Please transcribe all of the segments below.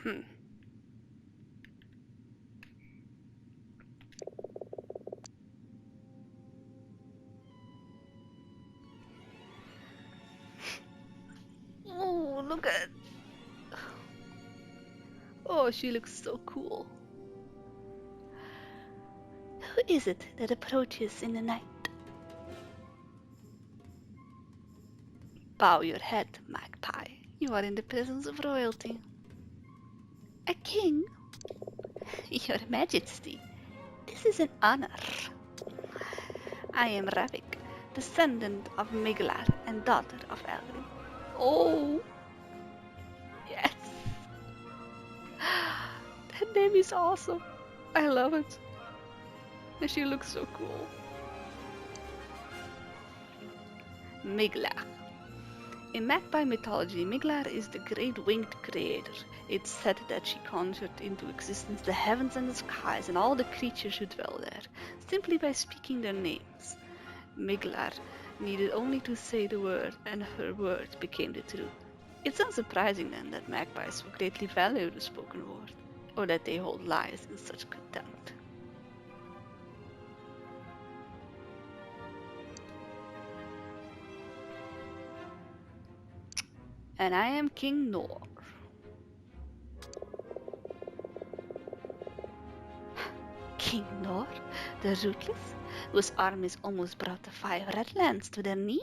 Hmm. Oh, look at. Oh, she looks so cool. Who is it that approaches in the night? Bow your head, Magpie. You are in the presence of royalty. A king? Your Majesty, this is an honor. I am Ravik, descendant of Miglar and daughter of Elrin. Oh, yes. That name is awesome. I love it. And she looks so cool. Miglar. In Magpie mythology, Miglar is the great winged creator. It's said that she conjured into existence the heavens and the skies and all the creatures who dwell there, simply by speaking their names. Miglar needed only to say the word, and her word became the truth. It's unsurprising then that magpies so greatly value the spoken word, or that they hold lies in such contempt. And I am King Nor. King Nor, the ruthless, whose armies almost brought the 5 Redlands to their knees?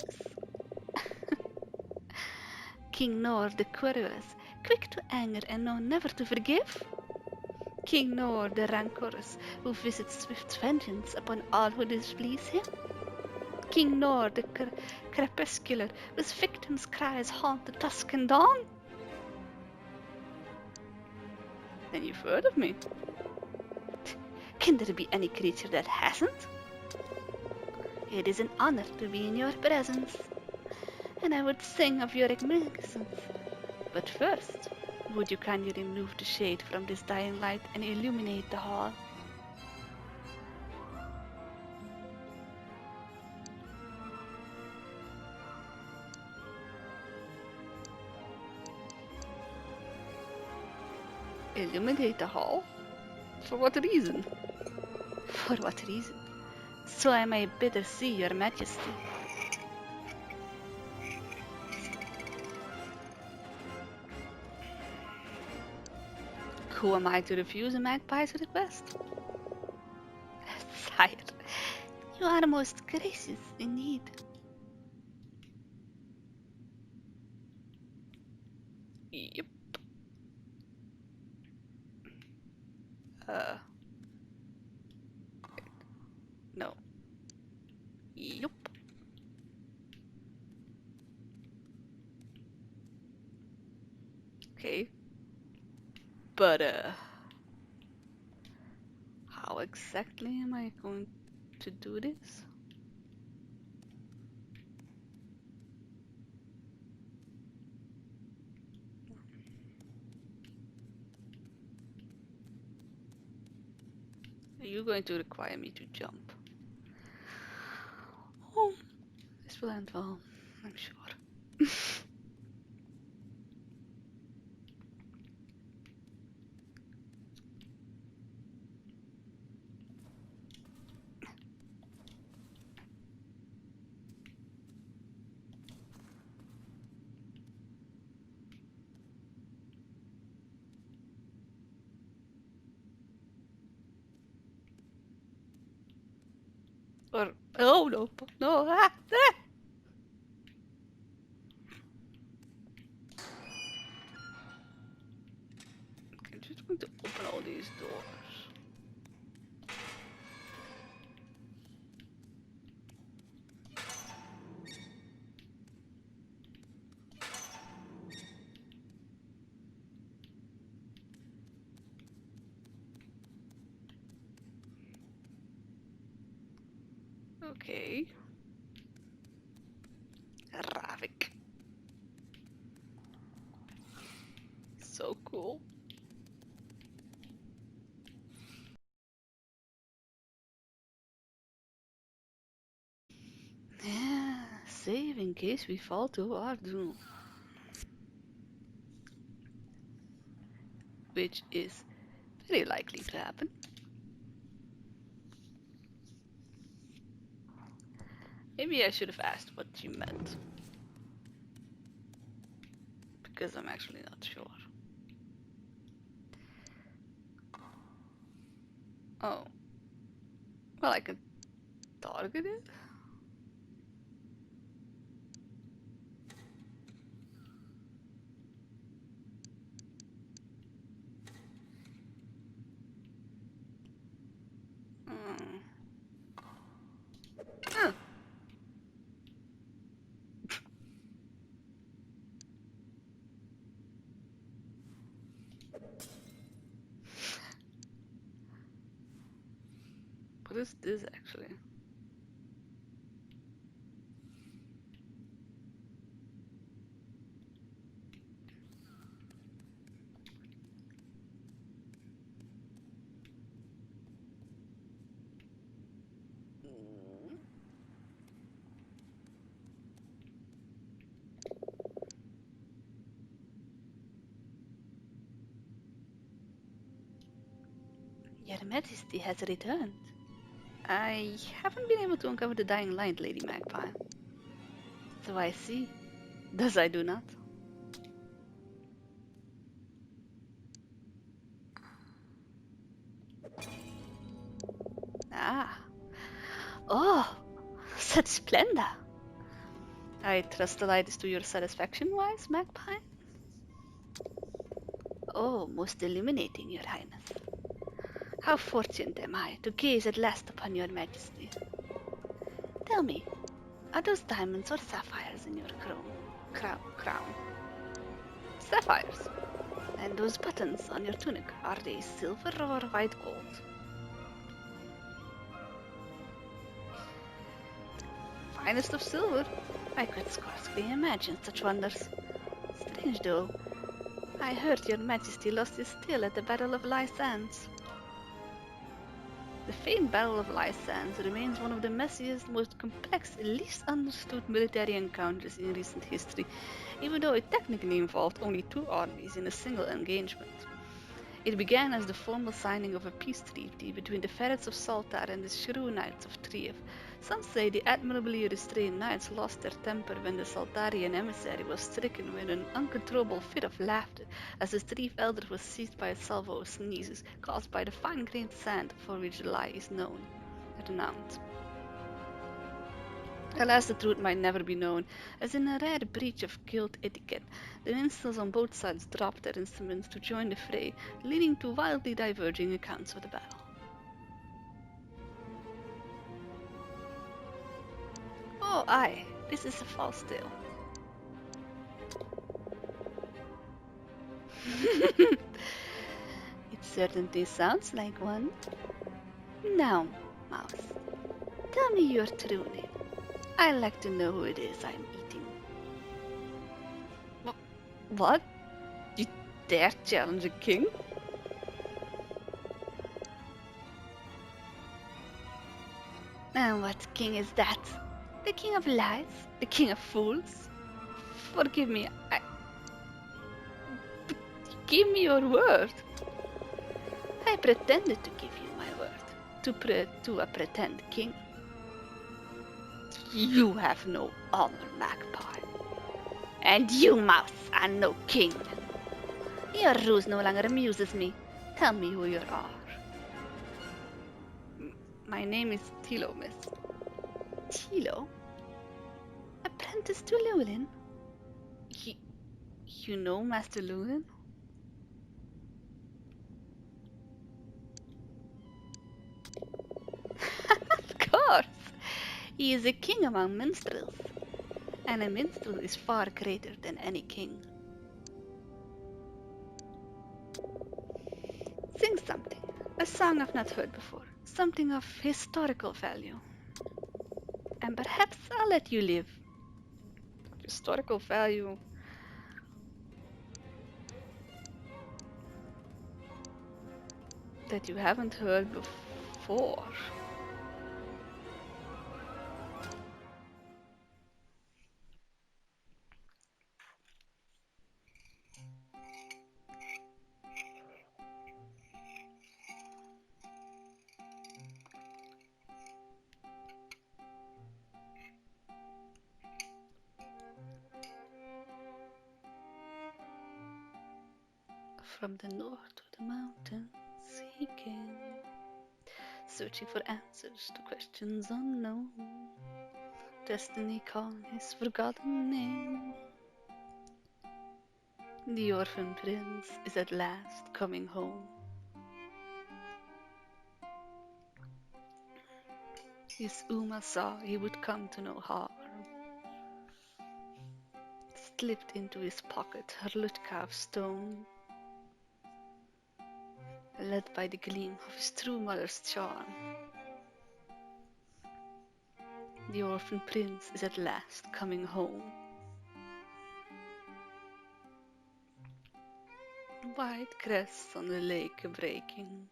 King Nor, the querulous, quick to anger and known never to forgive? King Nor, the rancorous, who visits swift vengeance upon all who displease him? King Nor, the crepuscular, whose victims' cries haunt the dusk and dawn? Then you've heard of me. Can there be any creature that hasn't? It is an honor to be in your presence, and I would sing of your magnificence. But first, would you kindly remove the shade from this dying light and illuminate the hall? Illuminate the hall? For what reason? For what reason? So I may better see your majesty. Who am I to refuse a magpie's request? Sire, you are most gracious indeed. Yep. No. Yup. Okay. But, how exactly am I going to do this? Are you going to require me to jump? Oh, this will end well, I'm sure. Or, oh no, no, ah. I'm just going to open all these doors. Okay. Ravik. So cool. Yeah, save in case we fall to our doom. which is very likely to happen. Maybe I should have asked what you meant, because I'm actually not sure. Oh, well, I can target it. Hmm. Huh. What is this actually? Your Majesty has returned. I haven't been able to uncover the dying light, Lady Magpie. So I see. Thus I do not. Ah. Oh, such splendor. I trust the light is to your satisfaction, wise Magpie? Oh, most illuminating, your highness. How fortunate am I to gaze at last upon your majesty. Tell me, are those diamonds or sapphires in your crown? Sapphires. And those buttons on your tunic, are they silver or white gold? Finest of silver. I could scarcely imagine such wonders. Strange though, I heard your majesty lost his tail at the Battle of Lysands. The famed Battle of Lysands remains one of the messiest, most complex, and least understood military encounters in recent history, even though it technically involved only two armies in a single engagement. It began as the formal signing of a peace treaty between the Ferrets of Saltar and the Shrew Knights of Trief. Some say the admirably restrained knights lost their temper when the Saltarian emissary was stricken with an uncontrollable fit of laughter as the Trief elder was seized by a salvo of sneezes caused by the fine-grained sand for which the lie is renowned. Alas, the truth might never be known, as in a rare breach of guild etiquette, the minstrels on both sides dropped their instruments to join the fray, leading to wildly diverging accounts of the battle. Oh, aye, this is a false tale. It certainly sounds like one. Now, Mouse, tell me your true name. I'd like to know who it is I'm eating. What? You dare challenge a king? And what king is that? The king of lies? The king of fools? Forgive me, give me your word. I pretended to give you my word, to a pretend king. You have no honor, Magpie. And you, Mouse, are no king. Your ruse no longer amuses me. Tell me who you are. My name is Tilo, miss. Tilo? Apprentice to Llewellyn? You know Master Llewellyn? Of course! He is a king among minstrels. And a minstrel is far greater than any king. Sing something. A song I've not heard before. Something of historical value. And perhaps I'll let you live. Historical value. That you haven't heard before. From the north to the mountains he came, searching for answers to questions unknown. Destiny calling his forgotten name. The orphan prince is at last coming home. His Uma saw he would come to no harm. Slipped into his pocket her Lutka of stone, led by the gleam of his true mother's charm. The orphan prince is at last coming home. White crests on the lake breaking,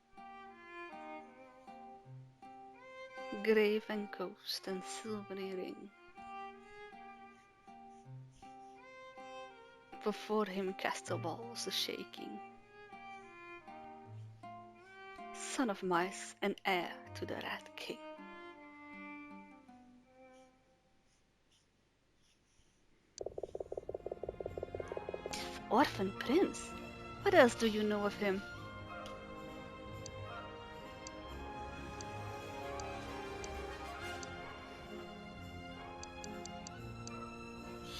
grave and coast and silvery ring. Before him castle walls are shaking. Son of mice and heir to the Rat King. Orphan prince? What else do you know of him?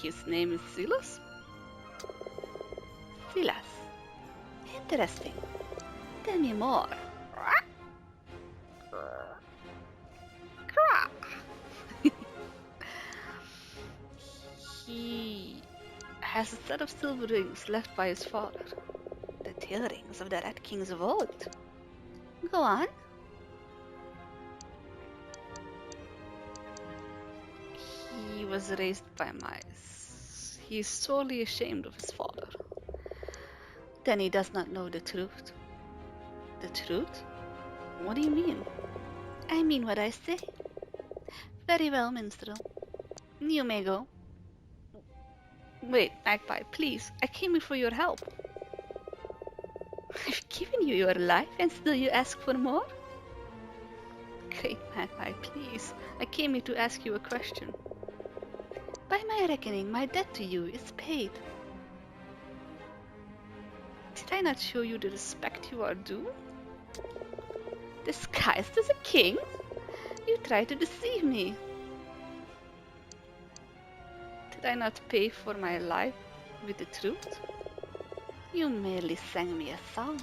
His name is Silas? Silas. Interesting. Tell me more. He has a set of silver rings left by his father. The tail rings of the Rat King's vault. Go on. He was raised by mice. He is sorely ashamed of his father. Then he does not know the truth. The truth? What do you mean? I mean what I say. Very well, minstrel. You may go. Wait, Magpie, please. I came here for your help. I've given you your life and still you ask for more? Great Magpie, please. I came here to ask you a question. By my reckoning, my debt to you is paid. Did I not show you the respect you are due? Disguised as a king? You tried to deceive me. Did I not pay for my life with the truth? You merely sang me a song,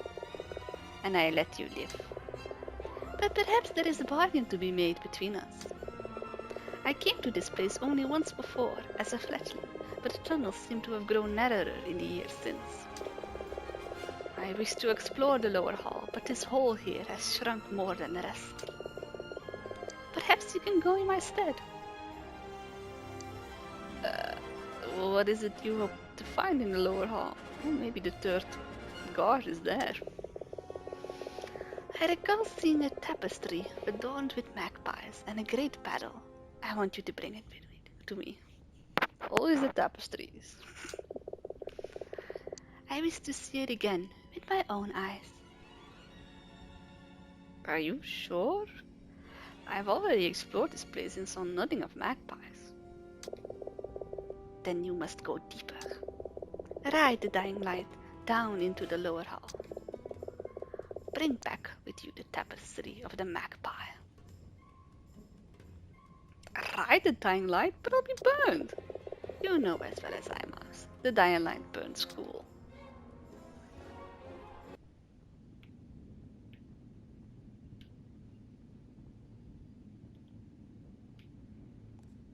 and I let you live. But perhaps there is a bargain to be made between us. I came to this place only once before, as a fledgling, but the tunnels seem to have grown narrower in the years since. I wish to explore the lower hall, but this hole here has shrunk more than the rest. Perhaps you can go in my stead. What is it you hope to find in the lower hall? Oh, maybe the third guard is there. I recall seeing a tapestry adorned with magpies and a great paddle. I want you to bring it to me. Always the tapestries. I wish to see it again with my own eyes. Are you sure? I've already explored this place and saw nothing of magpies. Then you must go deeper. Ride the dying light down into the lower hall. Bring back with you the tapestry of the magpie. Ride the dying light, but I'll be burned. You know as well as I must. The dying light burns cool.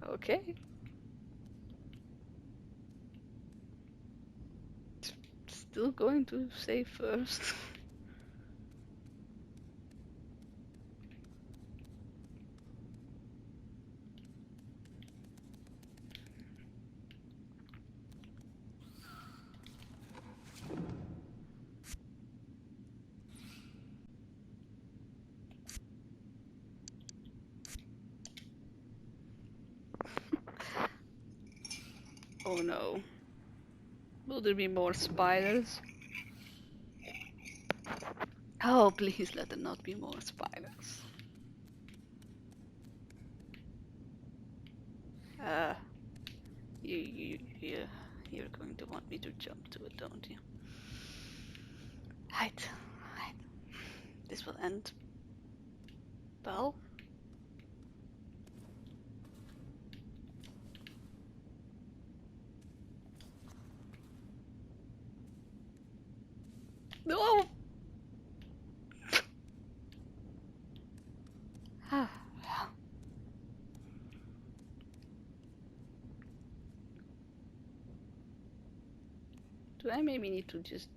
Okay. Still going to say first. Oh no. Will there be more spiders? Oh, please let there not be more spiders. You're going to want me to jump to it, don't you? Right. Right. This will end well. No! Do I maybe need to just...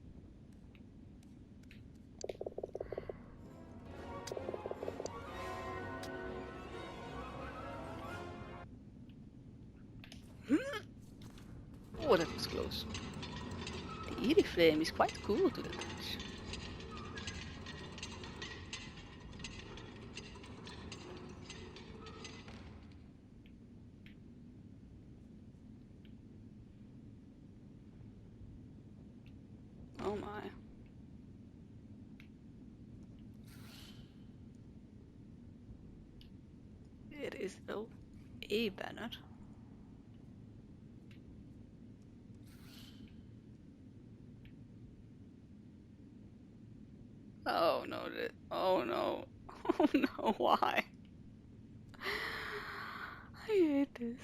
Oh, that was close. The eerie flame is quite cool to the touch. Oh my. It is a banner. Oh no, oh no. Oh no, why? I hate this.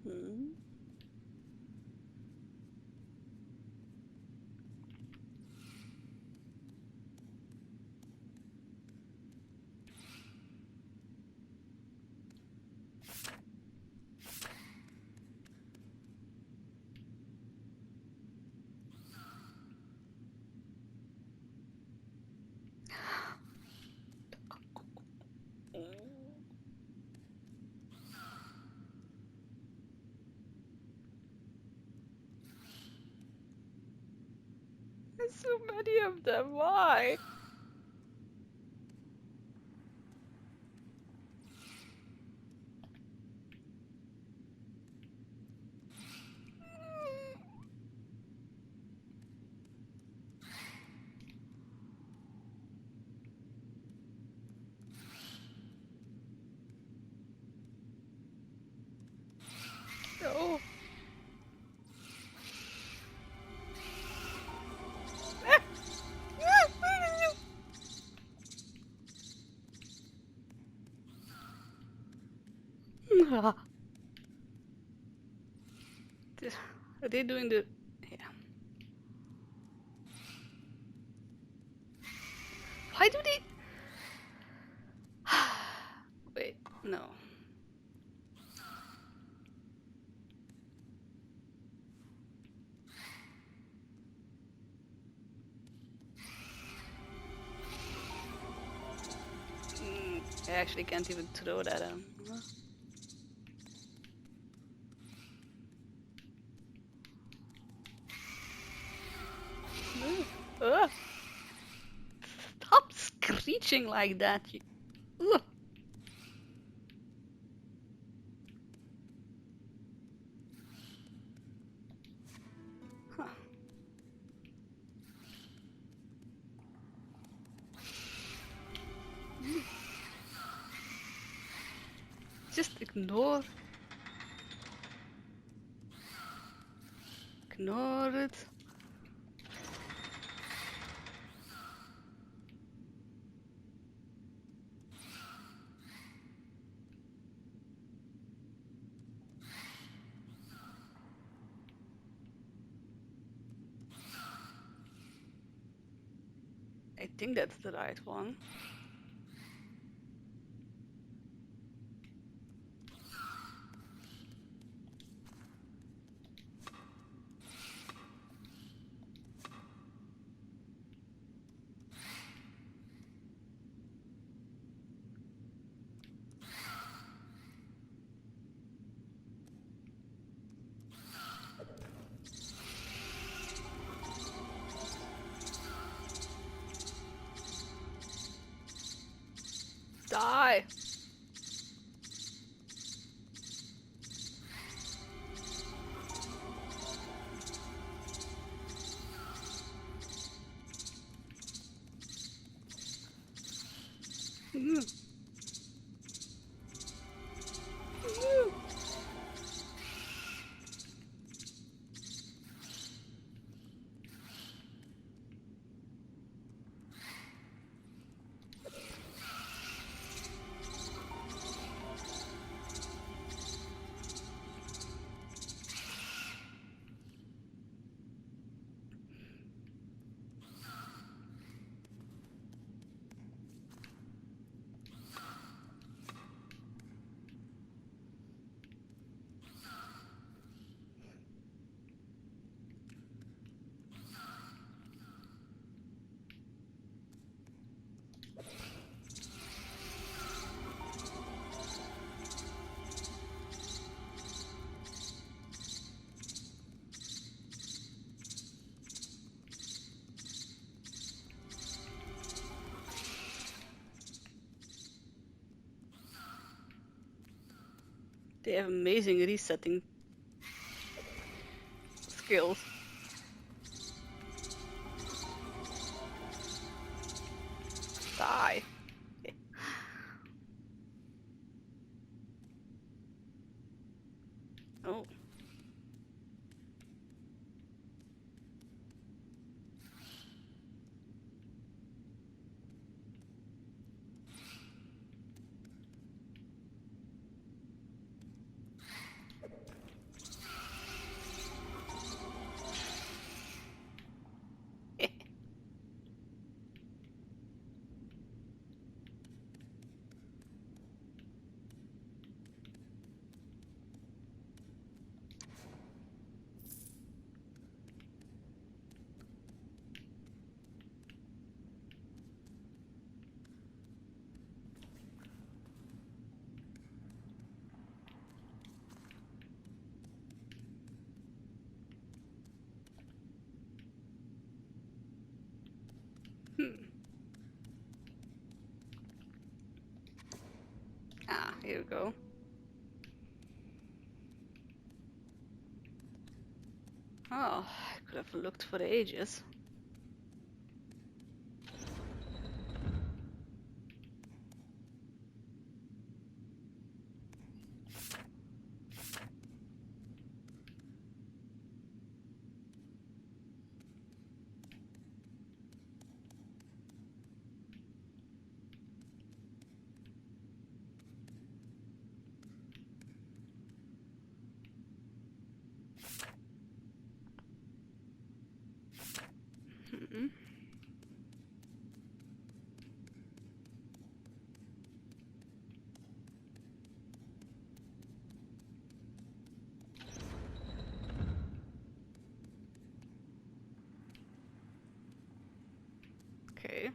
Hmm. There's so many of them, why? No. Are they doing the... Yeah. Why do they... Wait, no. I actually can't even throw that at him. Stop screeching like that. Ugh. Huh. Just ignore it. I think that's the right one. They have amazing resetting skills. Die. Oh. Ah, here we go. Oh, I could have looked for ages. Hmm. Okay.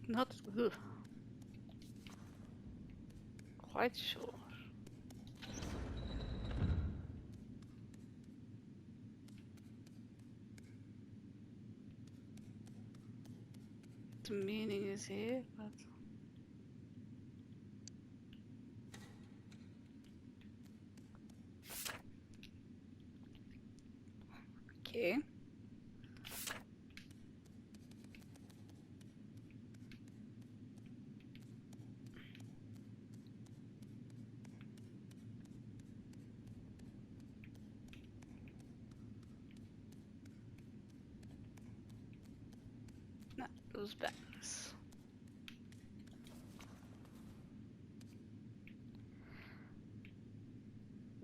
Not quite sure. The meaning is here, but okay. Not those bangs.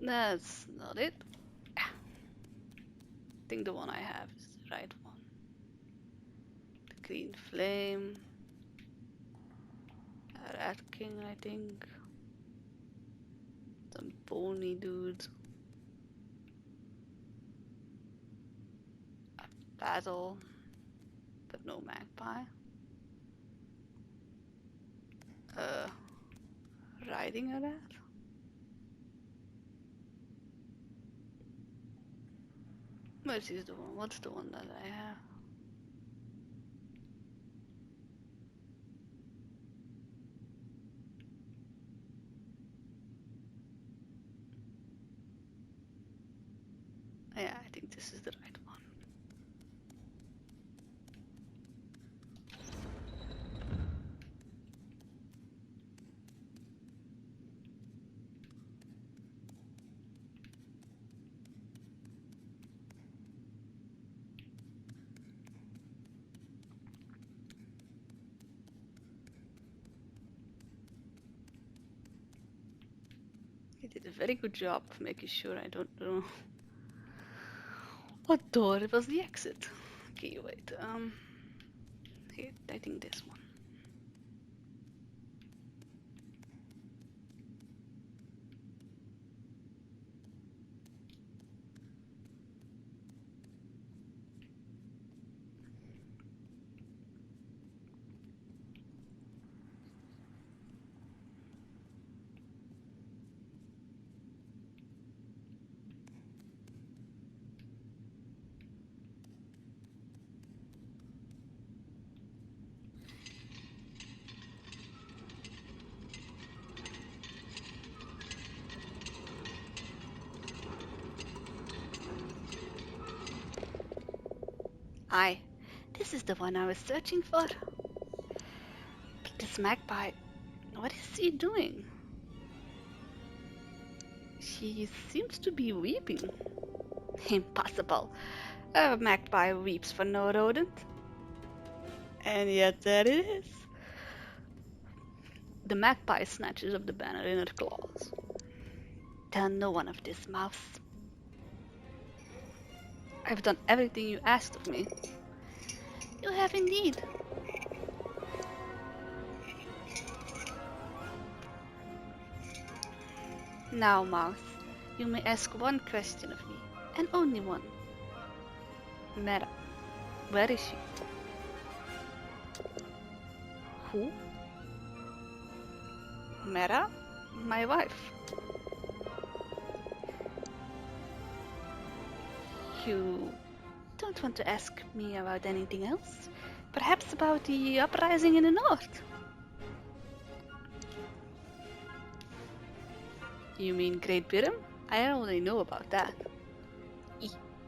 That's not it. I think the one I have is the right one. The green flame. A rat king, I think. Some bony dude. A battle, but no magpie. Riding a rat? Which is the one? What's the one that I have? Yeah, I think this is the right one. He did a very good job of making sure I don't know what door it was the exit. Okay, wait. Here, I think this one. Aye, this is the one I was searching for. But this magpie, what is he doing? She seems to be weeping. Impossible. A magpie weeps for no rodent. And yet there it is. The magpie snatches up the banner in her claws. Tell no one of this, mouse. I've done everything you asked of me. You have indeed. Now, mouse, you may ask one question of me, and only one. Mera, where is she? Who? Mera? My wife. You don't want to ask me about anything else? Perhaps about the uprising in the north? You mean Great Britain? I already know about that.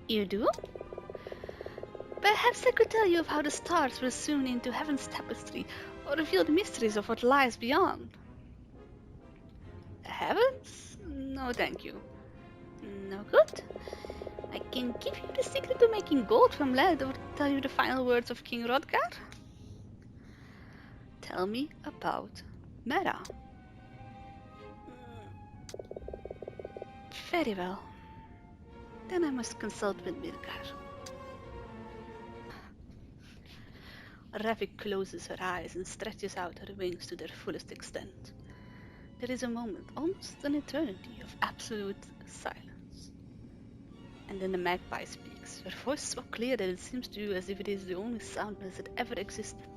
You do? Perhaps I could tell you of how the stars were sewn into heaven's tapestry, or reveal the mysteries of what lies beyond. Heavens? No, thank you. No good? I can give you the secret to making gold from lead, or tell you the final words of King Rodgar. Tell me about Mera. Very well. Then I must consult with Midgar. Ravik closes her eyes and stretches out her wings to their fullest extent. There is a moment, almost an eternity, of absolute silence. And then the magpie speaks, her voice so clear that it seems to you as if it is the only soundness that ever existed.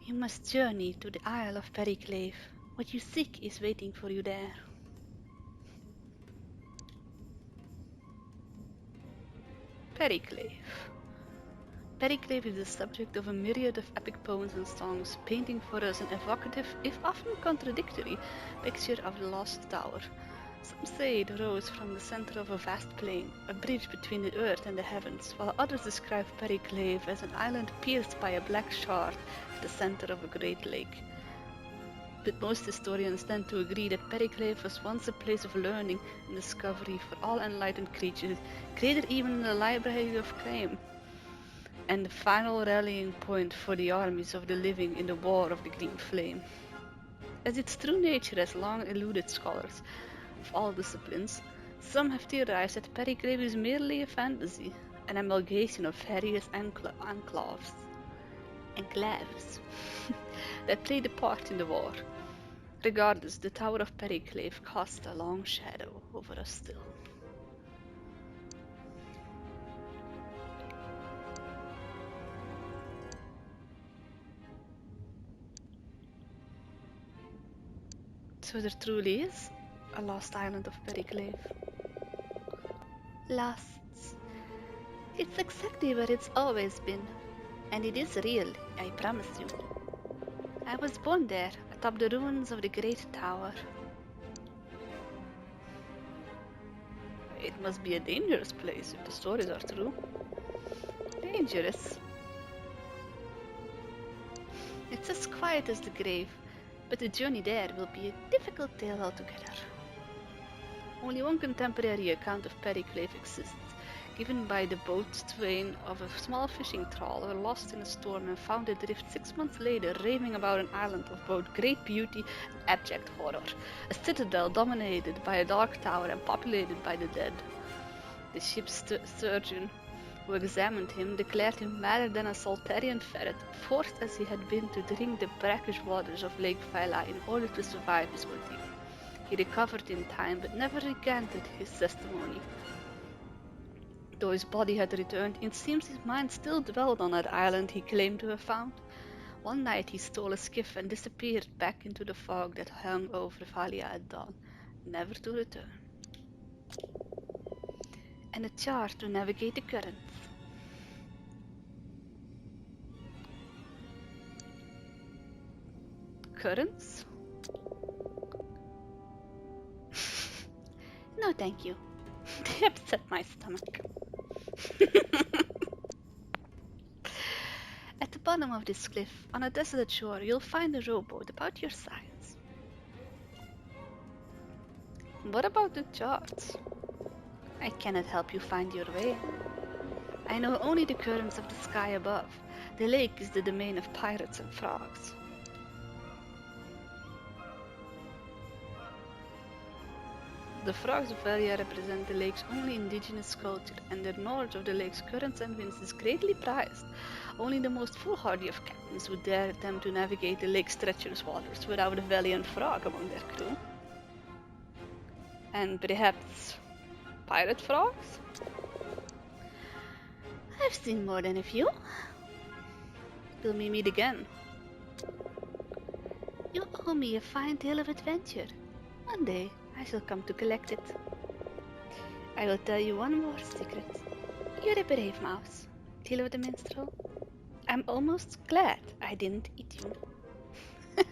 You must journey to the Isle of Periclave. What you seek is waiting for you there. Periclave. Periclave is the subject of a myriad of epic poems and songs, painting for us an evocative, if often contradictory, picture of the lost tower. Some say it rose from the center of a vast plain, a bridge between the earth and the heavens, while others describe Periclave as an island pierced by a black shard at the center of a great lake. But most historians tend to agree that Periclave was once a place of learning and discovery for all enlightened creatures, greater even than the Library of Crime, and the final rallying point for the armies of the living in the War of the Green Flame. As its true nature has long eluded scholars of all disciplines, some have theorized that Periclave is merely a fantasy, an amalgamation of various enclaves that played a part in the war. Regardless, the Tower of Periclave casts a long shadow over us still. So there truly is a lost island of Periclave. Lost. It's exactly where it's always been. And it is real, I promise you. I was born there, atop the ruins of the great tower. It must be a dangerous place if the stories are true. Dangerous. It's as quiet as the grave, but the journey there will be a difficult tale altogether. Only one contemporary account of Periclave exists, given by the boatswain of a small fishing trawler lost in a storm and found adrift 6 months later, raving about an island of both great beauty and abject horror, a citadel dominated by a dark tower and populated by the dead. The ship's surgeon, who examined him, declared him madder than a Soltarian ferret, forced as he had been to drink the brackish waters of Lake Phyla in order to survive his ordeal. He recovered in time, but never recanted his testimony. Though his body had returned, it seems his mind still dwelled on that island he claimed to have found. One night he stole a skiff and disappeared back into the fog that hung over Valia at dawn, never to return. And a chart to navigate the currents. Currents? No, thank you. They upset my stomach. At the bottom of this cliff, on a desolate shore, you'll find a rowboat about your size. What about the charts? I cannot help you find your way. I know only the currents of the sky above. The lake is the domain of pirates and frogs. The frogs of Velia represent the lake's only indigenous culture, and the knowledge of the lake's currents and winds is greatly prized. Only the most foolhardy of captains would dare attempt to navigate the lake's treacherous waters without a valiant frog among their crew. And perhaps pirate frogs? I've seen more than a few. Till we meet again. You owe me a fine tale of adventure. One day I shall come to collect it. I will tell you one more secret. You're a brave mouse, Tilo the minstrel. I'm almost glad I didn't eat you.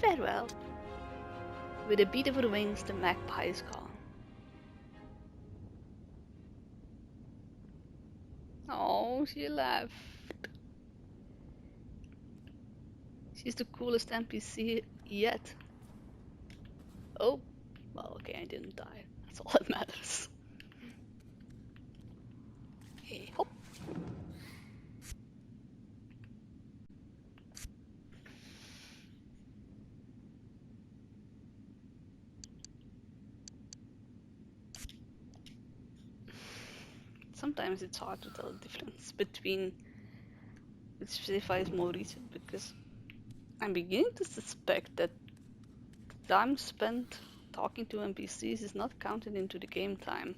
Farewell. With a beat of her wings, the magpie is gone. Oh, she left. She's the coolest NPC yet. Oh, well, okay, I didn't die. That's all that matters. Hey, hop. Sometimes it's hard to tell the difference between which Civilify is more recent, because I'm beginning to suspect that the time spent talking to NPCs is not counted into the game time.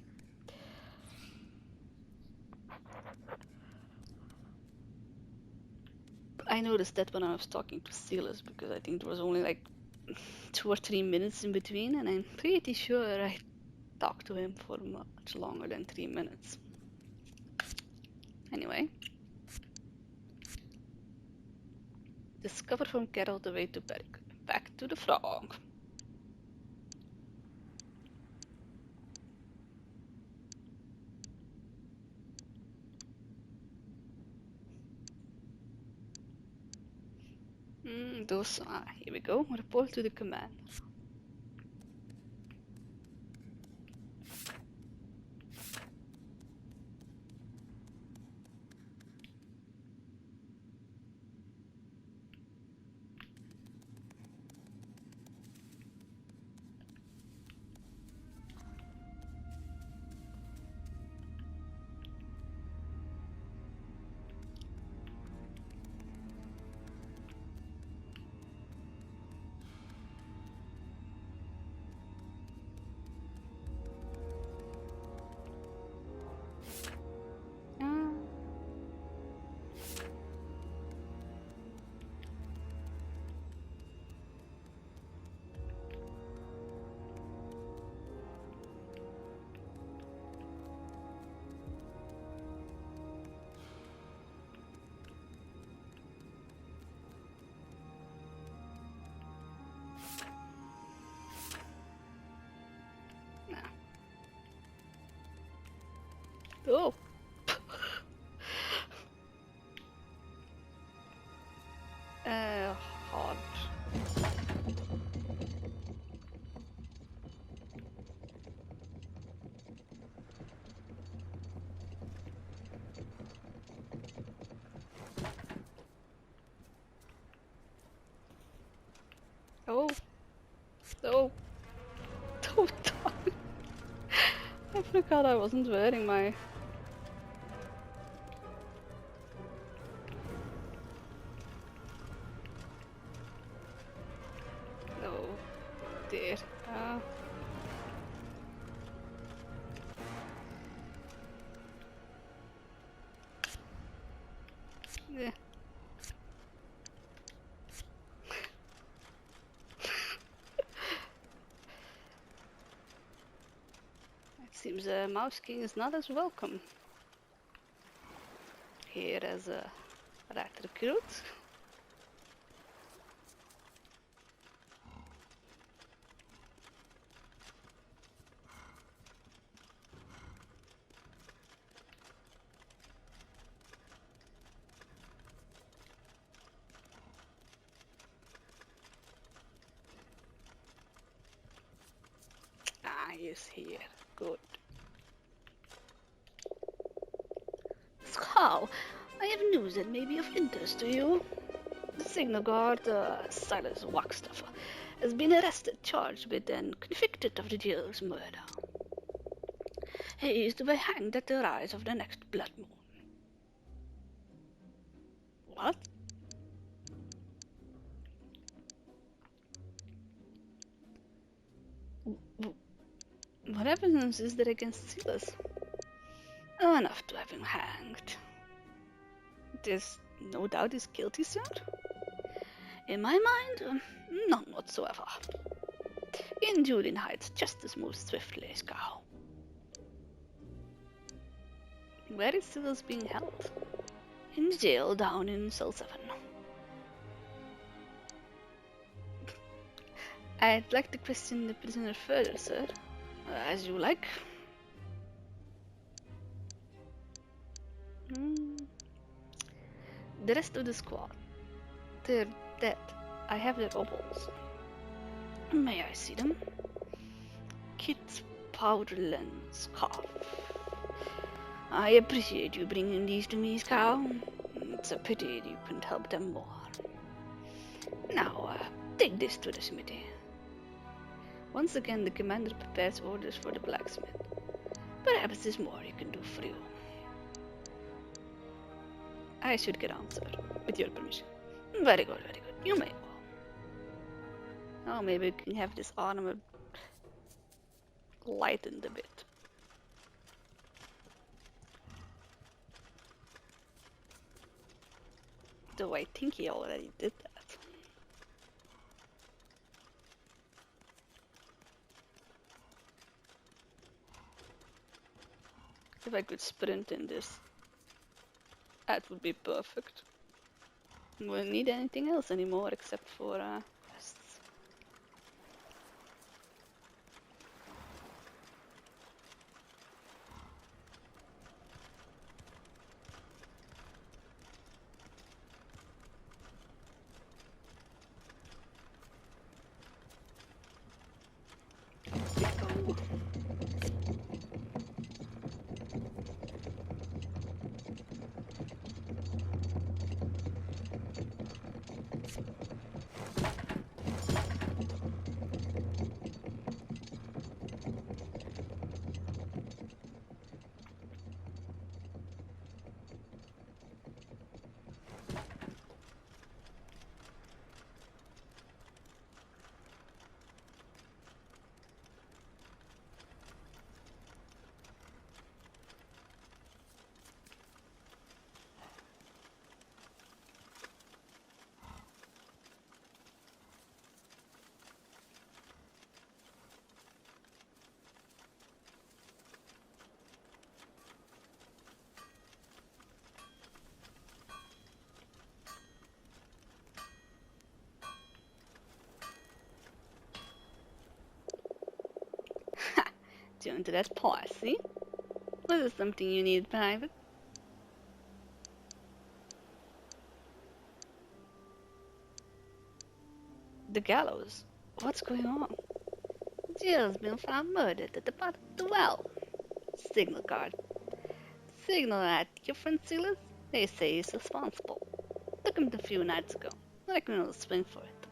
I noticed that when I was talking to Silas, because I think there was only like 2 or 3 minutes in between, and I'm pretty sure I talked to him for much longer than 3 minutes. Anyway. Discover from Carol the way to Berk. Back to the frog. Here we go. Report to the command. Oh. Hard. Oh. Oh. Don't die. I forgot I wasn't wearing my... Oh dear. Yeah. It seems Mouse King is not as welcome here as a rat recruit. is here. Good. So, I have news that may be of interest to you. The signal guard, Silas Waxstuffer, has been arrested, charged with, and convicted of the jailer's murder. He is to be hanged at the rise of the next blood moon. What? What evidence is there against Silas? Oh, enough to have him hanged. There's no doubt he's guilty, sir? In my mind, none whatsoever. In Julian Heights, justice moves swiftly, Scow. Where is Silas being held? In jail down in cell 7. I'd like to question the prisoner further, sir. As you like. The rest of the squad. They're dead. I have their opals. May I see them? Kit's powder and scarf. I appreciate you bringing these to me, Scow. It's a pity you couldn't help them more. Now, take this to the smithy. Once again, the commander prepares orders for the blacksmith. Perhaps there's more he can do for you. I should get on, sir, with your permission. Very good, very good. You may go. Oh, maybe we can have this armor lightened a bit. Though I think he already did that. If I could sprint in this, that would be perfect. We wouldn't need anything else anymore except for quests. Doing to that pause, see? Was it something you need, Private? The gallows? What's going on? Jill's been found murdered at the bottom of the well. Signal guard. Signal at your friend Silas? They say he's responsible. Took him a few nights ago. I reckon I'll swing for it.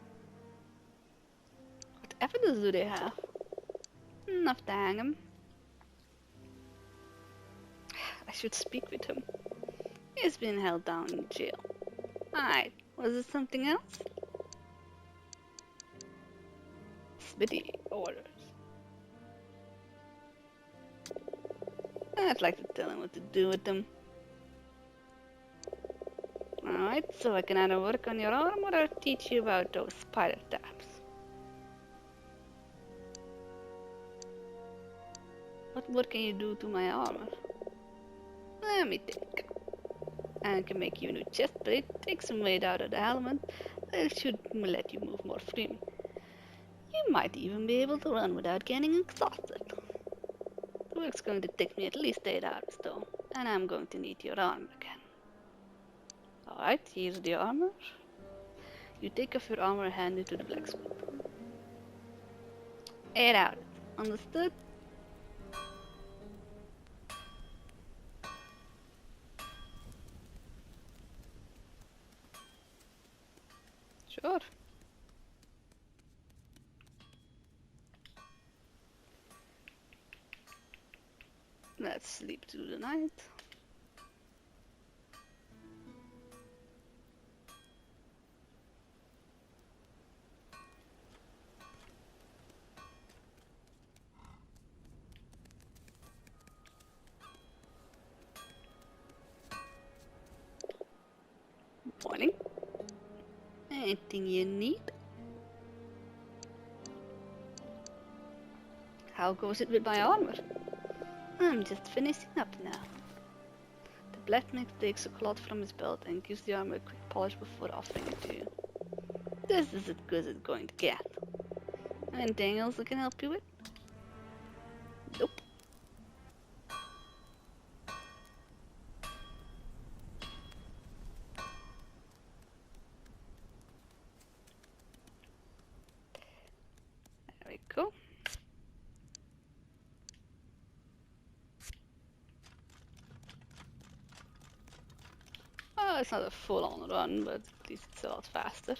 What evidence do they have? Enough to hang him. I should speak with him. He's been held down in jail. Alright, was it something else? Smithy orders. I'd like to tell him what to do with them. Alright, so I can either work on your arm or teach you about those spider taps. What more can you do to my armor? Let me think. I can make you a new chest plate, take some weight out of the helmet, that should let you move more freely. You might even be able to run without getting exhausted. The work's going to take me at least 8 hours though, and I'm going to need your armor again. Alright, here's the armor. You take off your armor and hand it to the blacksmith. 8 hours, understood? Sure. Let's sleep through the night. Morning. Anything you need? How goes it with my armor? I'm just finishing up now. The blacksmith takes a cloth from his belt and gives the armor a quick polish before offering it to you. This is as good as it's going to get. Anything else I can help you with? Nope. There we go. Oh, it's not a full-on run, but at least it's a lot faster.